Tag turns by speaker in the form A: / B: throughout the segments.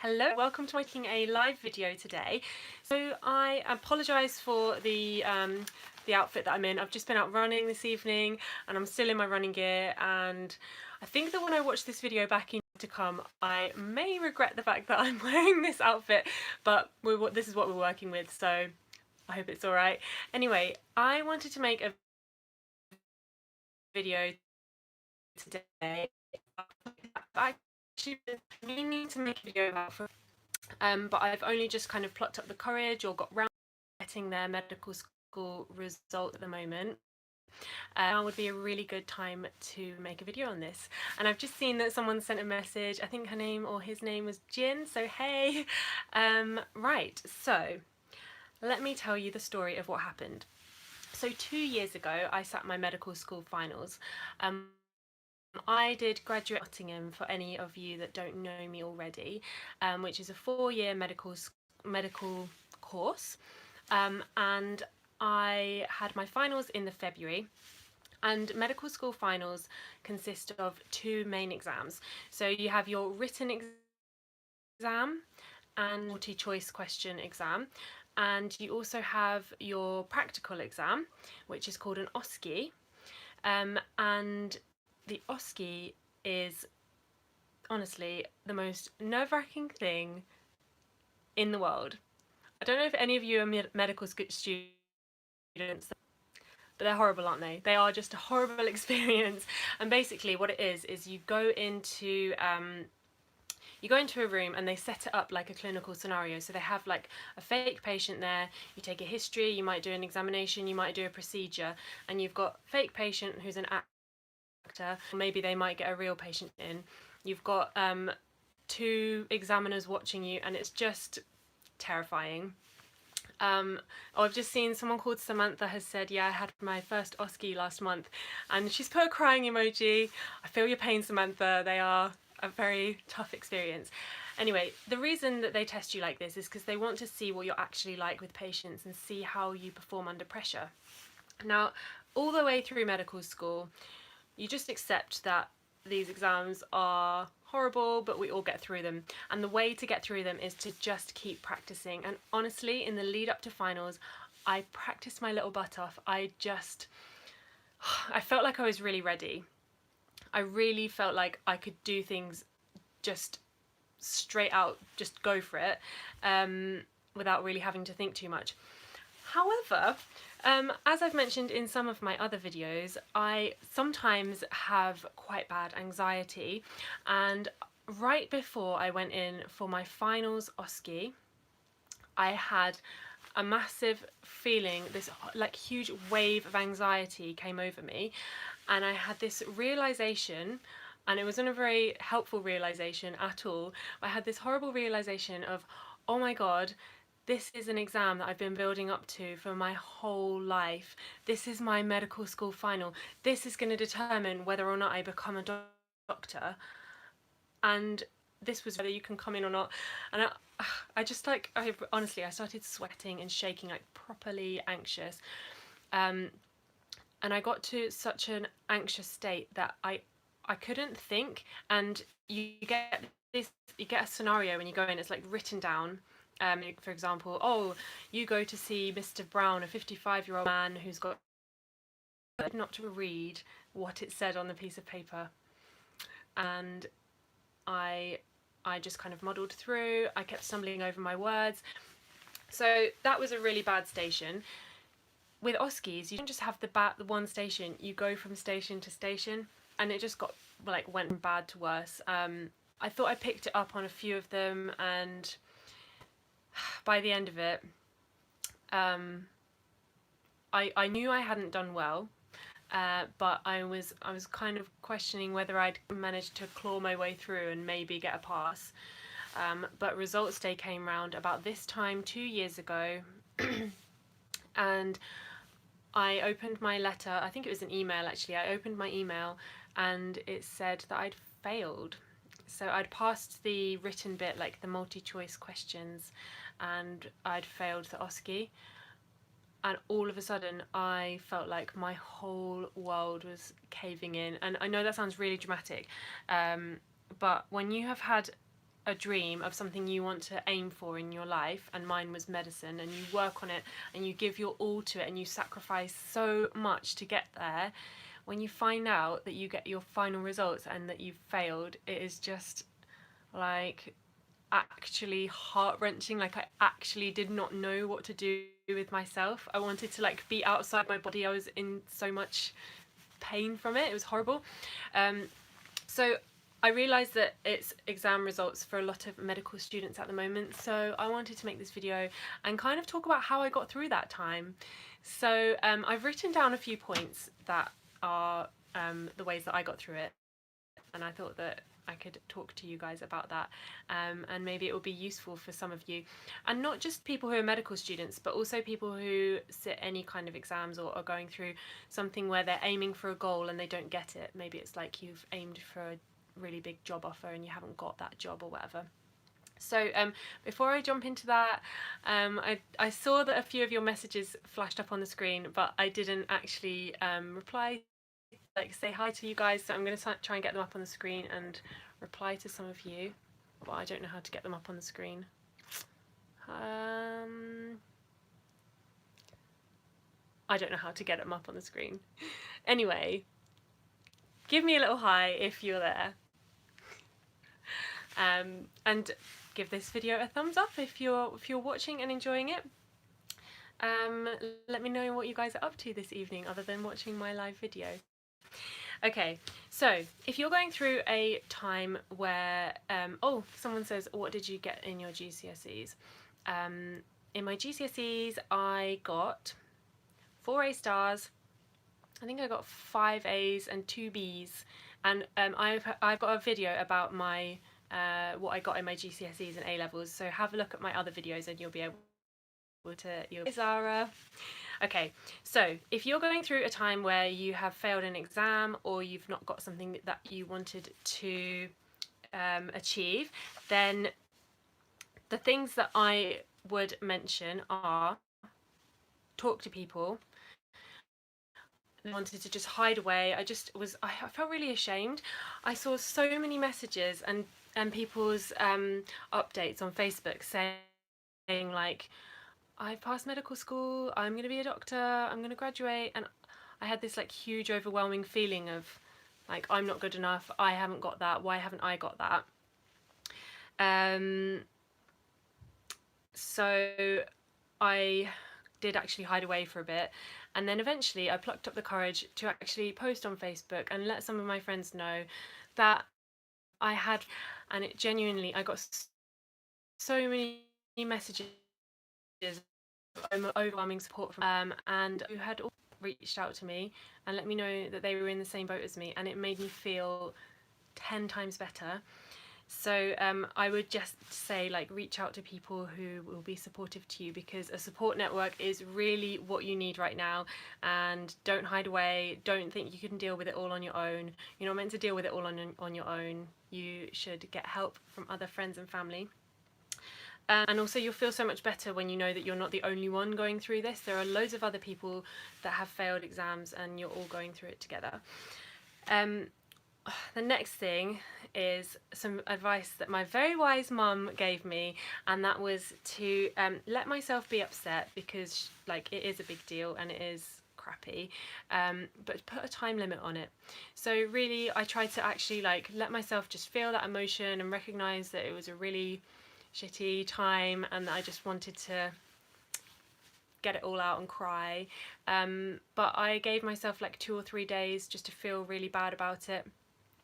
A: Hello, welcome to making a live video today. So I apologise for the outfit that I'm in. I've just been out running this evening and I'm still in my running gear, and I think that when I watch this video back in to come, I may regret the fact that I'm wearing this outfit, but this is what we're working with, so I hope it's alright. Anyway, I wanted to make a video today. I've actually been meaning to make a video about but I've only just kind of plucked up the courage or got round to getting their medical school result at the moment. Now would be a really good time to make a video on this. And I've just seen that someone sent a message. I think her name or his name was Jin, so hey. Right, so let me tell you the story of what happened. So 2 years ago, I sat my medical school finals. I did graduate Nottingham, for any of you that don't know me already, which is a 4-year medical course, and I had my finals in the February. And medical school finals consist of 2 main exams. So you have your written exam and multi-choice question exam, and you also have your practical exam, which is called an OSCE, and the OSCE is honestly the most nerve-wracking thing in the world. I don't know if any of you are medical students, but they're horrible, aren't they? They are just a horrible experience. And basically what it is you go into a room and they set it up like a clinical scenario. So they have like a fake patient there, you take a history, you might do an examination, you might do a procedure, and you've got fake patient who's an actor, or maybe they might get a real patient in. You've got 2 examiners watching you, and it's just terrifying. I've just seen someone called Samantha has said, yeah, I had my first OSCE last month, and she's put a crying emoji. I feel your pain, Samantha. They are a very tough experience. Anyway, the reason that they test you like this is because they want to see what you're actually like with patients and see how you perform under pressure. Now, all the way through medical school, you just accept that these exams are horrible, but we all get through them. And the way to get through them is to just keep practicing. And honestly, in the lead up to finals, I practiced my little butt off. I felt like I was really ready. I really felt like I could do things just straight out, just go for it, without really having to think too much. However, as I've mentioned in some of my other videos, I sometimes have quite bad anxiety, and right before I went in for my finals OSCE, I had a massive feeling, this like huge wave of anxiety came over me, and I had this realisation, and it wasn't a very helpful realisation at all. I had this horrible realisation of, oh my god, this is an exam that I've been building up to for my whole life. This is my medical school final. This is going to determine whether or not I become a doctor. And this was whether you can come in or not. And honestly, I started sweating and shaking, like properly anxious. And I got to such an anxious state that I couldn't think. And you get a scenario when you go in, it's like written down. For example, oh, you go to see Mr. Brown, a 55-year-old man who's got not to read what it said on the piece of paper. And I just kind of muddled through. I kept stumbling over my words. So that was a really bad station. With OSCEs, you don't just have the one station, you go from station to station, and it just went from bad to worse. I thought I picked it up on a few of them, and by the end of it, I knew I hadn't done well, but I was kind of questioning whether I'd managed to claw my way through and maybe get a pass. But results day came round about this time 2 years ago, and I opened my letter. I think it was an email actually. I opened my email and it said that I'd failed. So I'd passed the written bit, like the multi-choice questions, and I'd failed the OSCE. And all of a sudden I felt like my whole world was caving in. And I know that sounds really dramatic, but when you have had a dream of something you want to aim for in your life, and mine was medicine, and you work on it and you give your all to it and you sacrifice so much to get there, when you find out that you get your final results and that you've failed, it is just like actually heart-wrenching. Like, I actually did not know what to do with myself. I wanted to like be outside my body. I was in so much pain from it. It was horrible. So I realised that it's exam results for a lot of medical students at the moment, so I wanted to make this video and kind of talk about how I got through that time. So I've written down a few points that are the ways that I got through it, and I thought that I could talk to you guys about that, and maybe it will be useful for some of you, and not just people who are medical students, but also people who sit any kind of exams or are going through something where they're aiming for a goal and they don't get it. Maybe it's like you've aimed for a really big job offer and you haven't got that job or whatever. So before I jump into that, I saw that a few of your messages flashed up on the screen, but I didn't actually reply, like say hi to you guys, so I'm going to try and get them up on the screen and reply to some of you, but I don't know how to get them up on the screen. I don't know how to get them up on the screen. Anyway, give me a little hi if you're there. And give this video a thumbs up if you're watching and enjoying it. Let me know what you guys are up to this evening other than watching my live video. Okay, so if you're going through a time where oh, someone says, what did you get in your GCSEs? In my GCSEs I got 4 A stars, I think I got 5 A's and 2 B's, and I've got a video about my what I got in my GCSEs and A-levels, so have a look at my other videos and you'll be able to... Zara. Okay, so if you're going through a time where you have failed an exam or you've not got something that you wanted to achieve, then the things that I would mention are talk to people. I wanted to just hide away. I felt really ashamed. I saw so many messages and people's updates on Facebook saying like, I've passed medical school, I'm going to be a doctor, I'm going to graduate, and I had this like huge overwhelming feeling of like, I'm not good enough, I haven't got that, why haven't I got that? So I did actually hide away for a bit, and then eventually I plucked up the courage to actually post on Facebook and let some of my friends know that I had, and it genuinely, I got so many messages, overwhelming support from and who had all reached out to me and let me know that they were in the same boat as me, and it made me feel 10 times better. So I would just say, like, reach out to people who will be supportive to you, because a support network is really what you need right now. And don't hide away. Don't think you can deal with it all on your own. You're not meant to deal with it all on your own. You should get help from other friends and family. And also you'll feel so much better when you know that you're not the only one going through this. There are loads of other people that have failed exams and you're all going through it together. The next thing is some advice that my very wise mum gave me, and that was to let myself be upset, because like, it is a big deal and it is crappy, but put a time limit on it. So really I tried to actually like let myself just feel that emotion and recognise that it was a really shitty time and that I just wanted to get it all out and cry, but I gave myself like 2 or 3 days just to feel really bad about it.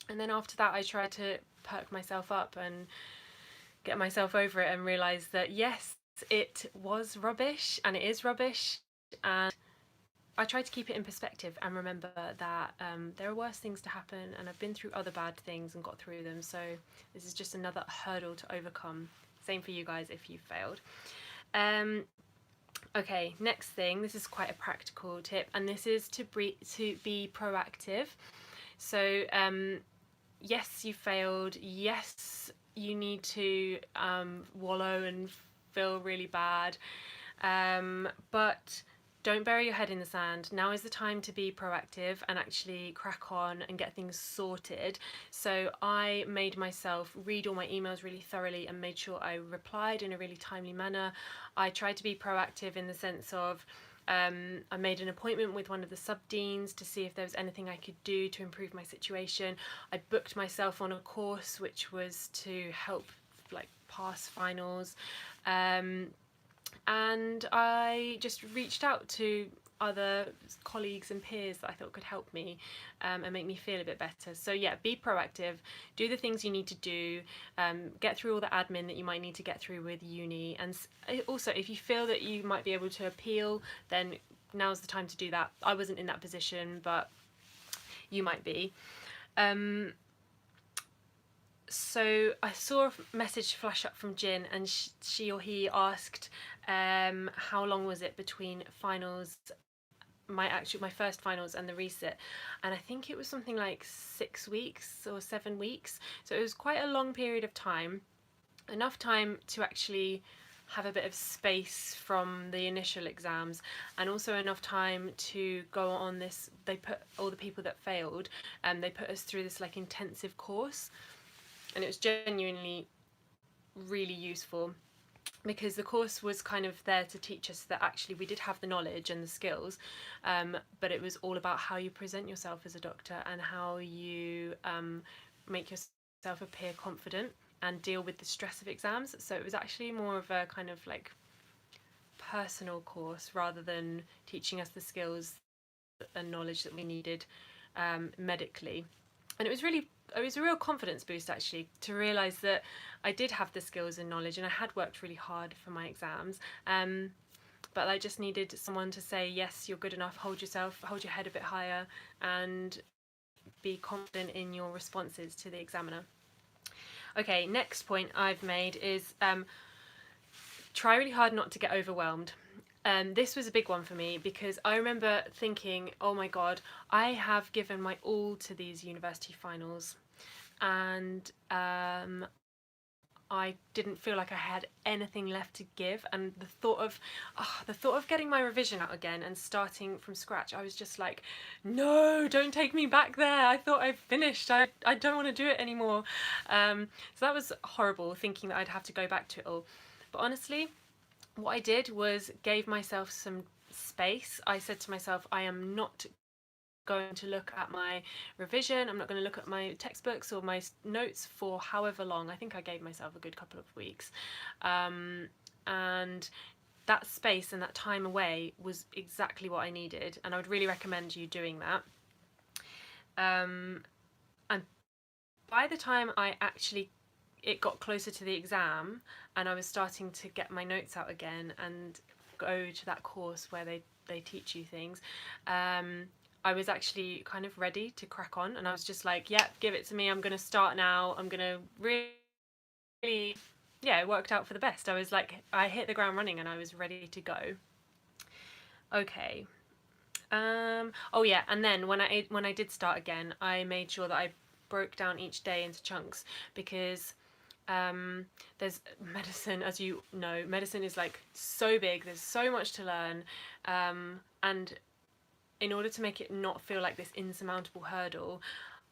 A: And then after that I tried to perk myself up and get myself over it and realise that yes, it was rubbish and it is rubbish, and I tried to keep it in perspective and remember that there are worse things to happen, and I've been through other bad things and got through them, so this is just another hurdle to overcome. Same for you guys if you failed. Okay, next thing, this is quite a practical tip, and this is to be proactive. So yes, you failed, yes, you need to wallow and feel really bad, but don't bury your head in the sand. Now is the time to be proactive and actually crack on and get things sorted. So I made myself read all my emails really thoroughly and made sure I replied in a really timely manner. I tried to be proactive in the sense of I made an appointment with one of the sub-deans to see if there was anything I could do to improve my situation. I booked myself on a course which was to help like pass finals. And I just reached out to other colleagues and peers that I thought could help me and make me feel a bit better. So yeah, be proactive, do the things you need to do, get through all the admin that you might need to get through with uni, and also if you feel that you might be able to appeal, then now's the time to do that. I wasn't in that position, but you might be. So I saw a message flash up from Jin, and she or he asked how long was it between finals, my first finals and the resit, and I think it was something like 6 weeks or 7 weeks, so it was quite a long period of time, enough time to actually have a bit of space from the initial exams, and also enough time to go on this. They put all the people that failed, and they put us through this like intensive course, and it was genuinely really useful, because the course was kind of there to teach us that actually we did have the knowledge and the skills, but it was all about how you present yourself as a doctor and how you make yourself appear confident and deal with the stress of exams. So it was actually more of a kind of like personal course rather than teaching us the skills and knowledge that we needed medically. And it was a real confidence boost actually, to realise that I did have the skills and knowledge and I had worked really hard for my exams, but I just needed someone to say, yes, you're good enough, hold your head a bit higher and be confident in your responses to the examiner. Okay, next point I've made is try really hard not to get overwhelmed. This was a big one for me, because I remember thinking, oh my god, I have given my all to these university finals, and I didn't feel like I had anything left to give. And the thought of getting my revision out again and starting from scratch, I was just like, no, don't take me back there. I thought I'd finished. I don't want to do it anymore. So that was horrible, thinking that I'd have to go back to it all. But honestly, what I did was gave myself some space. I said to myself, I am not going to look at my revision, I'm not going to look at my textbooks or my notes for however long. I think I gave myself a good couple of weeks. And that space and that time away was exactly what I needed, and I would really recommend you doing that. And by the time it got closer to the exam and I was starting to get my notes out again and go to that course where they teach you things, I was actually kind of ready to crack on, and I was just like, yeah, give it to me, I'm going to start now, I'm going to really, yeah, it worked out for the best. I was like, I hit the ground running and I was ready to go. Okay. Oh yeah, and then when I did start again, I made sure that I broke down each day into chunks, because there's medicine, as you know, medicine is like so big, there's so much to learn, and in order to make it not feel like this insurmountable hurdle,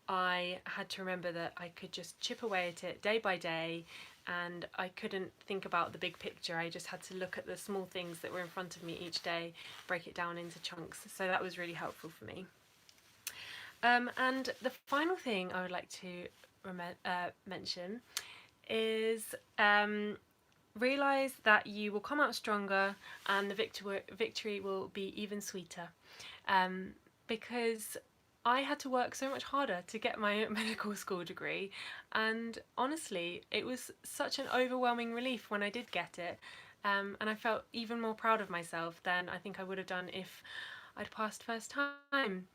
A: I had to remember that I could just chip away at it day by day, and I couldn't think about the big picture. I just had to look at the small things that were in front of me each day, break it down into chunks. So that was really helpful for me. And the final thing I would like to mention is realise that you will come out stronger, and the victory will be even sweeter, because I had to work so much harder to get my medical school degree, and honestly it was such an overwhelming relief when I did get it, and I felt even more proud of myself than I think I would have done if I'd passed first time.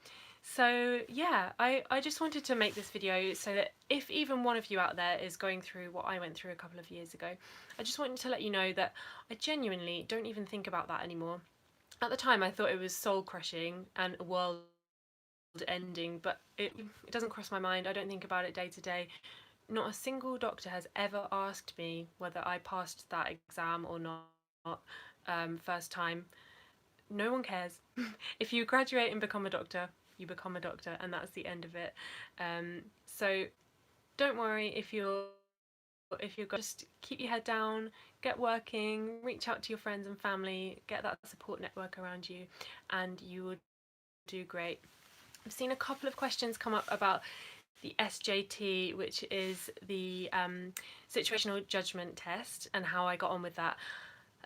A: So yeah, I just wanted to make this video so that if even one of you out there is going through what I went through a couple of years ago, I just wanted to let you know that I genuinely don't even think about that anymore. At the time I thought it was soul crushing and a world ending, but it doesn't cross my mind. I don't think about it day to day. Not a single doctor has ever asked me whether I passed that exam or not, first time. no one cares. If you graduate and become a doctor, you become a doctor, and that's the end of it. So don't worry if you're just keep your head down, get working, reach out to your friends and family, get that support network around you, and you will do great. I've seen a couple of questions come up about the SJT, which is the situational judgment test, and how I got on with that.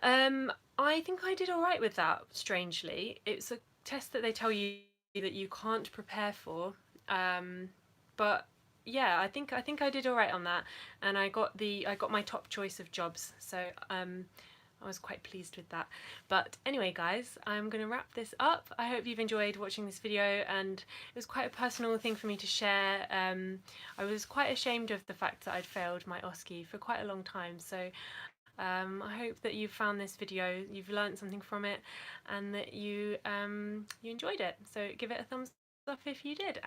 A: I think I did all right with that. Strangely, it's a test that they tell you that you can't prepare for, but yeah, I think I did all right on that, and I got my top choice of jobs, so I was quite pleased with that. But anyway, guys, I'm going to wrap this up. I hope you've enjoyed watching this video, and it was quite a personal thing for me to share. I was quite ashamed of the fact that I'd failed my OSCE for quite a long time, so I hope that you've found this video, you've learned something from it, and that you enjoyed it. So give it a thumbs up if you did.